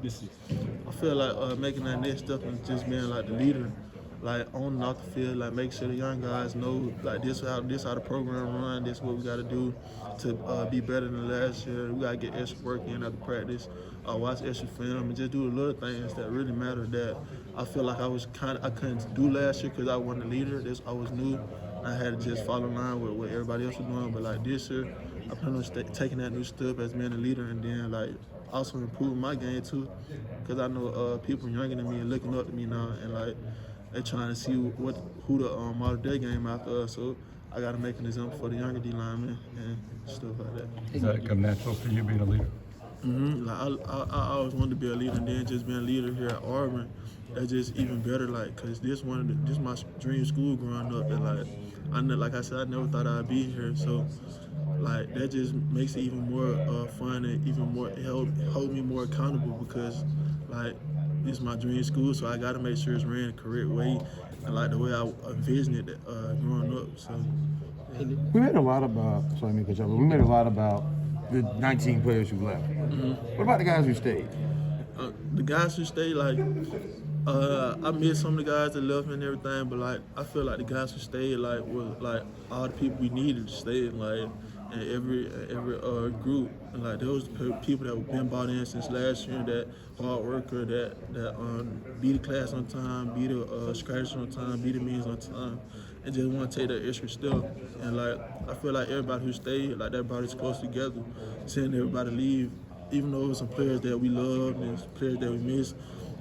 this season? I feel like making that next step and just being like the leader, like on and off the field, like make sure the young guys know like this how the program run, this what we got to do to be better than last year. We got to get extra work in after practice, watch extra film, and just do the little things that really matter. That I feel like I couldn't do last year because I wasn't the leader. I was new. I had to just follow in line with what everybody else was doing. But like this year, I plan on taking that new step as being a leader, and then like also improving my game too, because I know people younger than me are looking up to me now, and like they trying to see who the model day game after us. So I got to make an example for the younger D linemen and stuff like that. Does that come natural for you being a leader? Like I always wanted to be a leader, and then just being a leader here at Auburn, that's just even better. Like, cause this my dream school growing up, and like I said, I never thought I'd be here. So like that just makes it even more fun and even more hold me more accountable, because like this is my dream school, so I got to make sure it's ran the correct way and like the way I envisioned it growing up. So yeah. We made a lot about, sorry, I mean, we made a lot about the 19 players who left. What about the guys who stayed? The guys who stayed, like, I miss some of the guys that left and everything, but like I feel like the guys who stayed, like, was like all the people we needed to stay, like, in every group, and like those people that have been brought in since last year, that hard worker, that be the class on time, be the scratch on time, be the means on time, and just want to take that extra step. And like I feel like everybody who stayed, like that brought us close together. Seeing everybody leave, even though it was some players that we loved and players that we missed,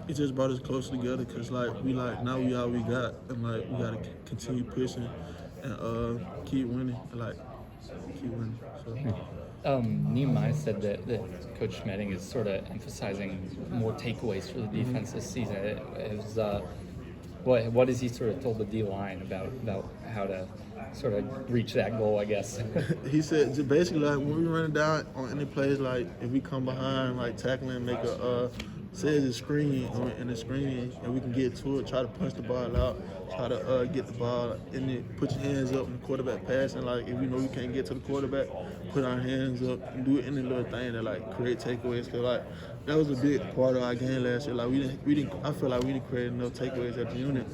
it just brought us closer together, because like now we all we got, and like we gotta continue pushing and keep winning, and like keep winning. So. Nehemiah said that Coach Schmedding is sort of emphasizing more takeaways for the defense this season. What has he sort of told the D-line about how to sort of reach that goal, I guess? He said just basically, like, when we run it down on any plays, like if we come behind, like tackling, make a say it's a screen in the screen, and we can get to it, try to punch the ball out, try to get the ball, and then put your hands up when the quarterback passing. Like if we know we can't get to the quarterback, put our hands up and do any little thing that like create takeaways. Cause like that was a big part of our game last year. Like we didn't. I feel like we didn't create enough takeaways at the unit,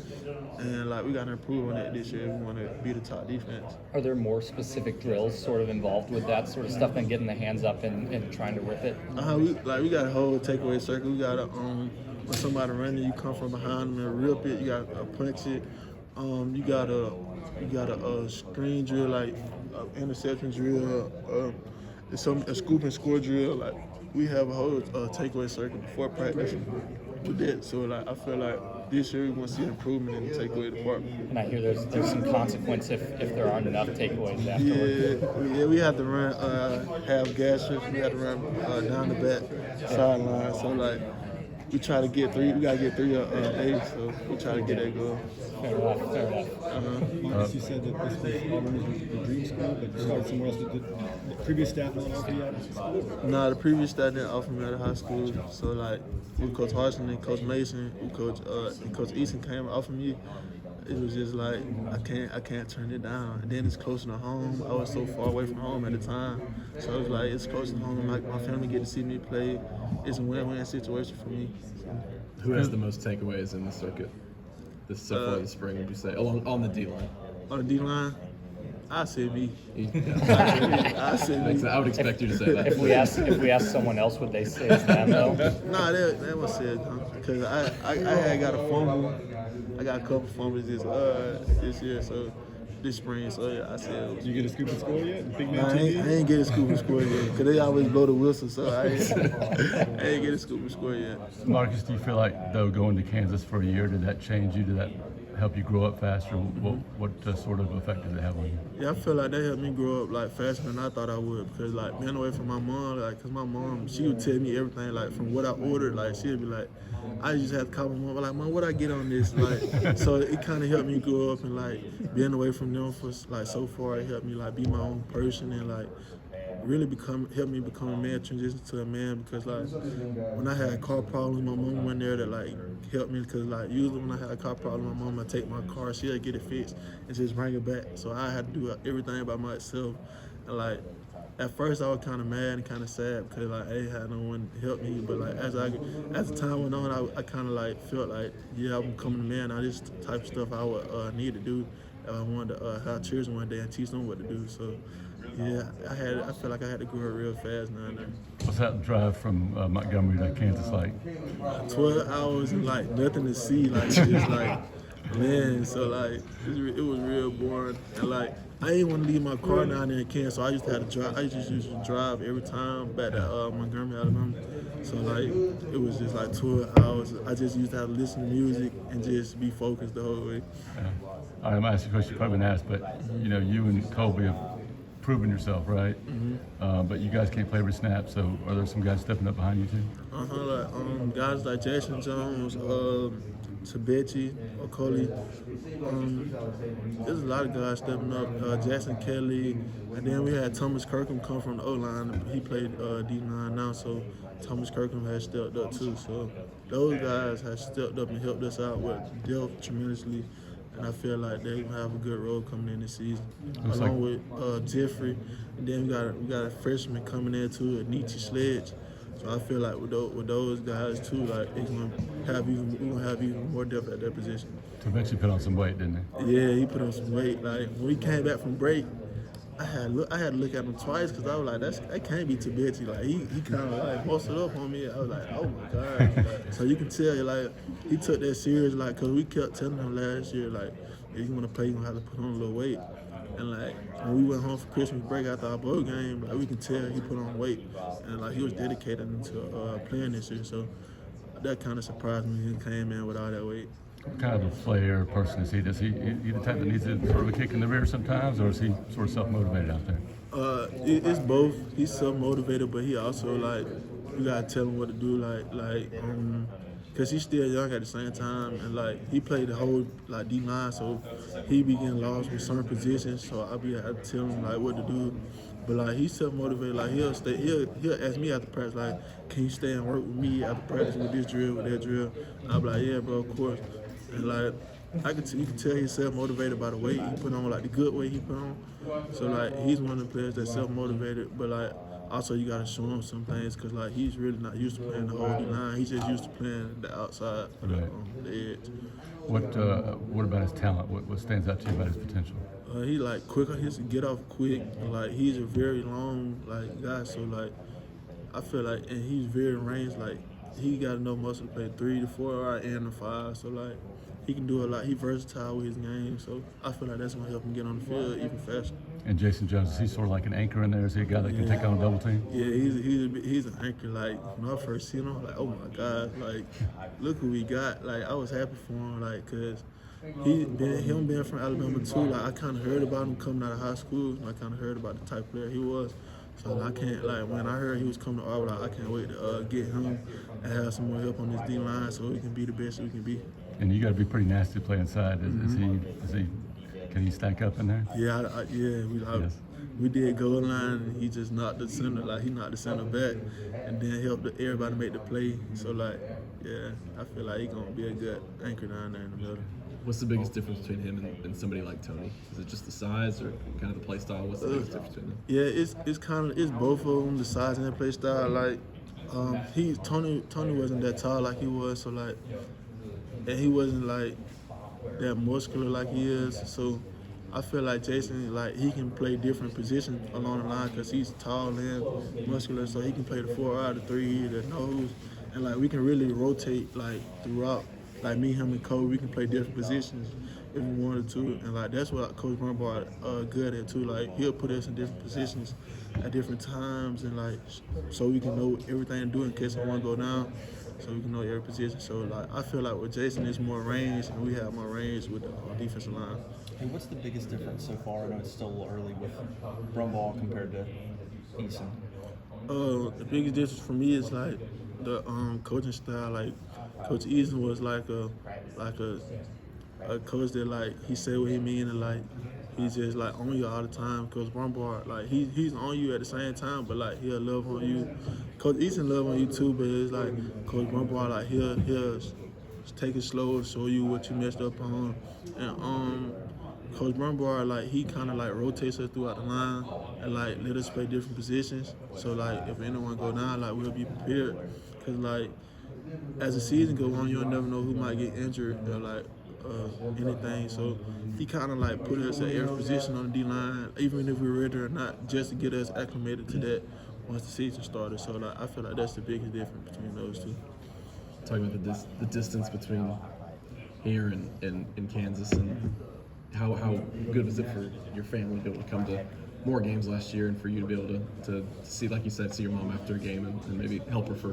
and like we got to improve on that this year if we want to be the top defense. Are there more specific drills sort of involved with that sort of stuff than getting the hands up and trying to rip it? We got a whole takeaway circle. We got a when somebody running, you come from behind them and rip it. You got to punch it. You got a screen drill, like interception drill. A scoop and score drill. Like we have a whole takeaway circuit before practice with that. So like I feel like this year we want to see improvement in the takeaway department. And I hear there's some consequence if there aren't enough takeaways afterwards. Yeah, we have to run half gas shifts. We have to run down the back sideline. So like we try to get three. We gotta get three a day. So we try to get that goal. Fair enough. Marcus, you said that this was Auburn's the dream school, but you started somewhere else. Did the previous staff not offer you out of school? Nah, the previous staff didn't offer me out of high school. So like, with Coach Harson and Coach Mason, and Coach Easton came and offered me. It was just like I can't turn it down. And then it's closer to home. I was so far away from home at the time, so it was like it's close to home. Like my family get to see me play. It's a win-win situation for me. Who has the most takeaways in the circuit this so far this spring, would you say, on the D-line? On the D-line, I say me. I would expect you to say that. If we ask someone else, would they say it's them though? Nah, they would say it, because I had got a fumble. I got a couple fumbles this year, so this spring. So yeah, I said. Did you get a scoop and score yet? Big man Nah, I ain't get a scoop and score yet, because they always blow the whistle. So I ain't get a scoop and score yet. Marcus, do you feel like, though, going to Kansas for a year, did that change you? Did that help you grow up faster? What sort of effect did it have on you? Yeah, I feel like that helped me grow up like faster than I thought I would, because like being away from my mom, like, cause my mom, she would tell me everything, like from what I ordered, like she'd be like, I just had to call my mom, like, Mom, what I get on this, like, so it kind of helped me grow up, and like being away from them for like so far, it helped me like be my own person and like really help me become a man, transition to a man, because like when I had car problems, my mom went there to like help me, because like usually when I had a car problem, my mom would take my car, she'd get it fixed and just bring it back, so I had to do everything by myself, and like at first I was kind of mad and kind of sad because like I ain't had no one to help me. But like as the time went on, I kind of like felt like yeah, I'm becoming a man. Now this type of stuff I would need to do if I wanted to have children one day and teach them what to do. So yeah, I feel like I had to grow up real fast now and then. What's that drive from Montgomery to Kansas like? 12 hours and like nothing to see, like just like man. So like it was real boring and like. I didn't want to leave my car down there in Kansas, so I used to have to drive. I just used to drive every time back to Montgomery, Alabama. So like it was just like 12 hours. I just used to have to listen to music and just be focused the whole way. All right, I'm gonna ask you a question you probably been asked, but you know, you and Colby have proven yourself, right? But you guys can't play every snap, so are there some guys stepping up behind you too? Like guys like Jason Jones, Tabechi, Okoli. There's a lot of guys stepping up. Jackson Kelly, and then we had Thomas Kirkham come from the O-line. He played D9 now, so Thomas Kirkham has stepped up too. So those guys have stepped up and helped us out with depth tremendously. And I feel like they're gonna have a good role coming in this season, along with Jeffrey. And then we got a freshman coming in too, Nietzsche Sledge. So I feel like with those guys too, like we're gonna have even more depth at that position. Tabechi put on some weight, didn't he? Yeah, he put on some weight. Like when we came back from break, I had to look at him twice because I was like, that can't be Tabechi. Like he kind of like busted up on me. I was like, oh my god. So you can tell like he took that serious. Like because we kept telling him last year like if you want to play, you gonna have to put on a little weight. And like when we went home for Christmas break after our bowl game, like we can tell he put on weight and like he was dedicated to playing this year. So that kind of surprised me. He came in with all that weight. What kind of a player or person is he? Does he the type that needs a sort of a kick in the rear sometimes, or is he sort of self-motivated out there? It's both. He's self-motivated, but he also like you gotta tell him what to do. Cause he's still young at the same time, and like he played the whole like D9, so he be getting lost with certain positions. So I have to tell him like what to do. But like he's self-motivated. Like he'll ask me after practice like, can you stay and work with me after practice with this drill, with that drill? And I'll be like, yeah, bro, of course. And like you can tell he's self-motivated by the weight he put on, like the good weight he put on. So like he's one of the players that's self-motivated, but like also you gotta show him some things because like he's really not used to playing the whole D9. He's just used to playing the outside, Right. The edge. What about his talent? What stands out to you about his potential? He like quick. He can get off quick. Like he's a very long like guy. So like I feel like and he's very ranged. Like he got enough muscle to play 3 to 4 and a 5. So like he can do a lot. He's versatile with his game. So I feel like that's gonna help him get on the field even faster. And Jason Jones, is he sort of like an anchor in there? Is he a guy that can take on a double team? Yeah, he's an anchor. Like when I first seen him, I'm like, oh my god, like look who we got. Like I was happy for him, like cause him being from Alabama too. Like I kind of heard about him coming out of high school. And I kind of heard about the type of player he was. So I can't like when I heard he was coming to Auburn, like, I can't wait to get him and have some more help on this D line so he can be the best we can be. And you got to be pretty nasty to play inside. Is he? Can he stack up in there? Yeah, Yes. we did goal line, and he just knocked the center, like he knocked the center back, and then helped everybody make the play. So like, yeah, I feel like he's gonna be a good anchor down there in the middle. What's the biggest difference between him and somebody like Tony? Is it just the size or kind of the play style? What's the biggest difference between them? Yeah, it's both of them, the size and the play style. Like, Tony wasn't that tall like he was, so like, and he wasn't like that muscular like he is. So I feel like Jason, like he can play different positions along the line because he's tall and muscular, so he can play the 4 out of 3, the nose, and like we can really rotate like throughout. Like me, him, and Cole, we can play different positions if we wanted to, and like that's what Coach Brumbaugh good at too. Like he'll put us in different positions at different times, and like so we can know everything to do in case someone go down, so we can know every position. So like I feel like with Jason, it's more range, and we have more range with the defensive line. Hey, what's the biggest difference so far? I know it's still a little early with Brumbaugh compared to Eason. The biggest difference for me is like the coaching style. Like Coach Eason was like a coach that like he said what he mean, and like he's just like on you all the time. Coach Brumbaugh, like he's on you at the same time, but like he'll love on you. Coach Eason love on you too, but it's like Coach Brumbaugh, like he'll take it slow, show you what you messed up on, and Coach Brumbar, like, he kind of like rotates us throughout the line and like let us play different positions. So like if anyone go down, like we'll be prepared. Cause like as the season go on, you'll never know who might get injured or like anything. So he kind of like put us at every position on the D line, even if we're ready or not, just to get us acclimated to that once the season started. So like I feel like that's the biggest difference between those two. Talking about the distance between here and Kansas, and how good was it for your family to be able to come to more games last year, and for you to be able to see, like you said, see your mom after a game and maybe thank her for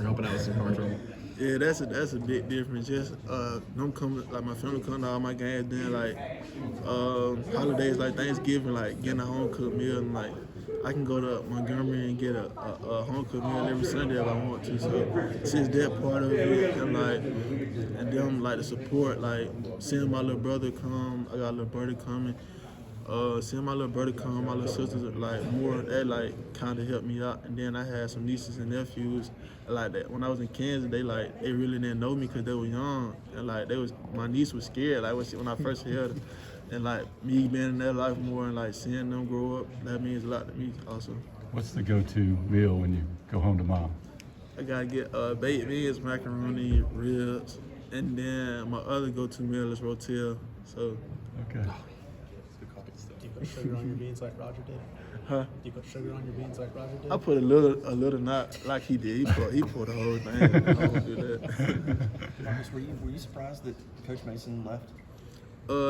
helping out with some car trouble. Yeah, that's a big difference. Just them coming, like my family coming to all my games. Then like holidays like Thanksgiving, like getting a home cooked meal, and like I can go to Montgomery and get a home cooked meal every Sunday if I want to. So since that part of it, and them like the support, like seeing my little brother come, I got a little brother coming. Seeing my little brother come, my little sisters, like more, that like kind of helped me out. And then I had some nieces and nephews like that. When I was in Kansas, they really didn't know me because they were young, and like my niece was scared. Like when I first held her, and like me being in their life more and like seeing them grow up, that means a lot to me also. What's the go-to meal when you go home to mom? I gotta get baked beans, macaroni, ribs, and then my other go-to meal is rotel. So, Okay. Do you put sugar on your beans like Roger did? huh? Do you put sugar on your beans like Roger did? I put a little, not like he did. He put the whole thing. I don't do that. Marcus, were you surprised that Coach Mason left?